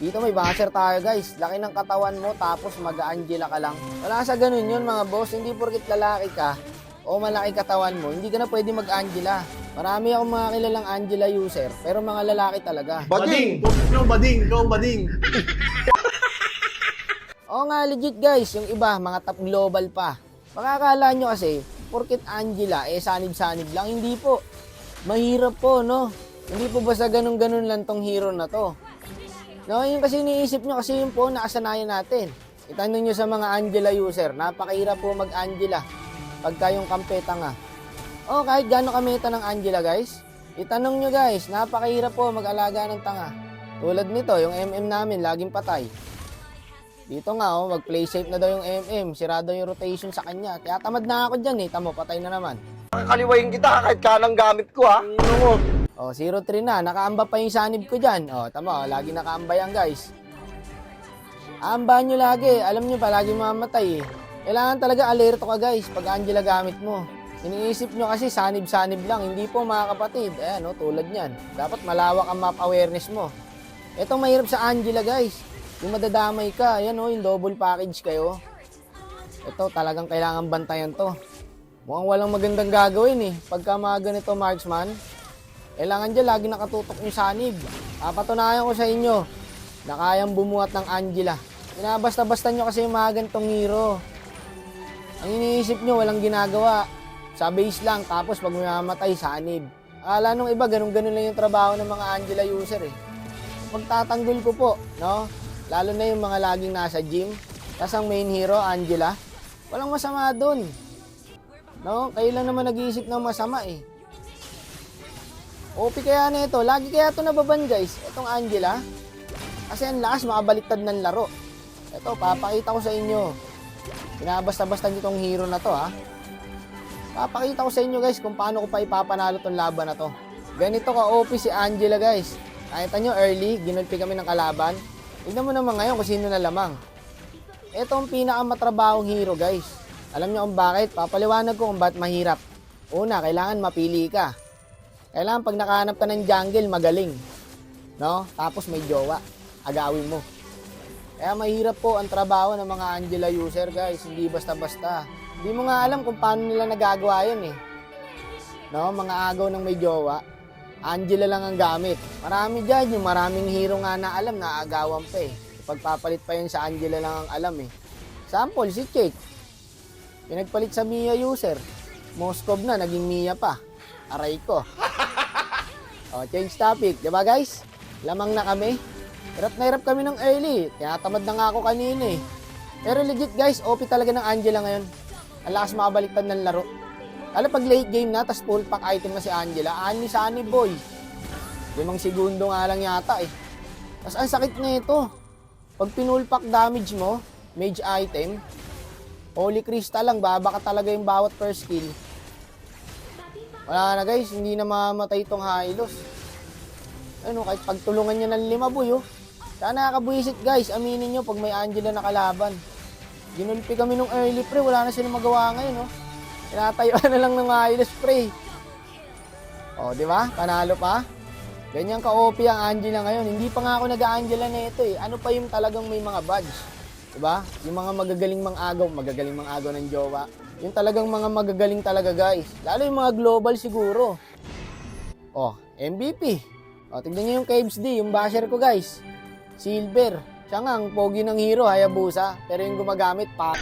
Dito may basher tayo guys. Laki ng katawan mo tapos mag-Angela ka lang. Wala sa ganun yun mga boss. Hindi porkit lalaki ka o malaki katawan mo, hindi ka na pwede mag-Angela. Marami akong mga kilalang Angela user, pero mga lalaki talaga. Bading! Ikaw bading! Ikaw bading! Oo nga, legit guys. Yung iba, mga top global pa. Makakala nyo kasi, porkit Angela, sanib-sanib lang. Hindi po. Mahirap po, no? Hindi po basta ganun-ganun lang tong hero na to. No, yun kasi iniisip nyo kasi yun po nakasanayan natin. Itanong nyo sa mga Angela user, napakahirap po mag-Angela pagka yung kampeta nga. O kahit gano'ng kameta ng Angela guys, itanong nyo guys, napakahirap po mag-alaga ng tanga. Tulad nito, yung MM namin, laging patay. Dito nga mag-play safe na daw yung MM, sirado yung rotation sa kanya. Kaya tamad na ako dyan tamo, patay na naman. Kakaliwayin kita kahit kanang gamit ko ha. O, 0-3 na. Nakaamba pa yung sanib ko dyan. O, tama. Lagi nakaamba yan, guys. Aambahan nyo lagi. Alam nyo pa, lagi mamatay eh. Kailangan talaga alerto ka, guys, pag Angela gamit mo. Iniisip nyo kasi sanib-sanib lang. Hindi po, mga kapatid. Ayan, tulad nyan. Dapat malawak ang map awareness mo. Itong mahirap sa Angela, guys. Yung madadamay ka. Ayan, yung double package kayo. Ito, talagang kailangan bantayan to. Mukhang walang magandang gagawin eh. Pagka mga ganito marksman, kailangan dyan lagi nakatutok yung sanib. Papatunayan ko sa inyo na kayang bumuhat ng Angela. Binabasta-basta nyo kasi yung mga ganitong hero. Ang iniisip nyo, walang ginagawa. Sa base lang, tapos pag mamatay, sanib. Akala nung iba, ganun-ganun lang yung trabaho ng mga Angela user eh. Pagtatanggol ko po, no? Lalo na yung mga laging nasa gym. Tapos ang main hero, Angela. Walang masama dun. No? Kayo lang naman nag-iisip ng masama eh. OP kaya na ito. Lagi kaya ito nababan guys. Itong Angela. Kasi ang lakas makabaliktad ng laro. Ito, papakita ko sa inyo. Binabasta-basta nyo itong hero na to ha. Papakita ko sa inyo guys kung paano ko pa ipapanalo itong laban na to. Ganito ka OP si Angela guys. Nakita nyo early, ginulpi kami ng kalaban. Tignan mo naman ngayon kung sino na lamang. Ito ang pinakamatrabahong hero guys. Alam nyo kung bakit? Papaliwanag ko kung bakit mahirap. Una, kailangan mapili ka. Kailangan pag nakahanap ka ng jungle, magaling. No? Tapos may jowa. Agawin mo. Kaya mahirap po ang trabaho ng mga Angela user guys. Hindi basta-basta. Hindi mo nga alam kung paano nila nagagawa yun eh. No? Mga agaw ng may jowa. Angela lang ang gamit. Marami dyan. Yung maraming hero nga na alam na agawan pa eh. Pagpapalit pa yun sa Angela lang ang alam eh. Sample, si Chake. Pinagpalit sa Mia user. Moskov na, naging Mia pa. Aray ko. O, change topic. Diba guys? Lamang na kami. Hirap na hirap kami ng early. Tinatamad na nga ako kanina eh. Pero legit guys, OP talaga ng Angela ngayon. Ang lakas makabaliktad ng laro. Lalo pag late game na, tas full pack item na si Angela. Ani sa ani boy. 5 segundo nga lang yata eh. Tas ang sakit na ito. Pag pinull pack damage mo, mage item, Holy Crystal lang, baba ka talaga yung bawat first kill. Wala na guys, hindi na mamamatay itong Hylos. Ano, kahit pagtulungan niya ng 5 boy Sana nakakabuisit guys, aminin nyo pag may Angela na kalaban. Ginulpi kami nung early pre, wala na silang magawa ngayon Tinatayuan na lang ng Hylos pre. O, di ba? Panalo pa. Ganyan ka-OP ang Angela ngayon. Hindi pa nga ako nag-Angela na ito eh. Ano pa yung talagang may mga badge? Diba? Yung mga magagaling mang agaw ng jowa. Yung talagang mga magagaling talaga guys. Lalo yung mga global siguro. Oh, MVP. Oh, tignan nyo yung Caves D, yung basher ko guys. Silver. Siya nga, ang pogi ng hero, Hayabusa. Pero yung gumagamit, pa.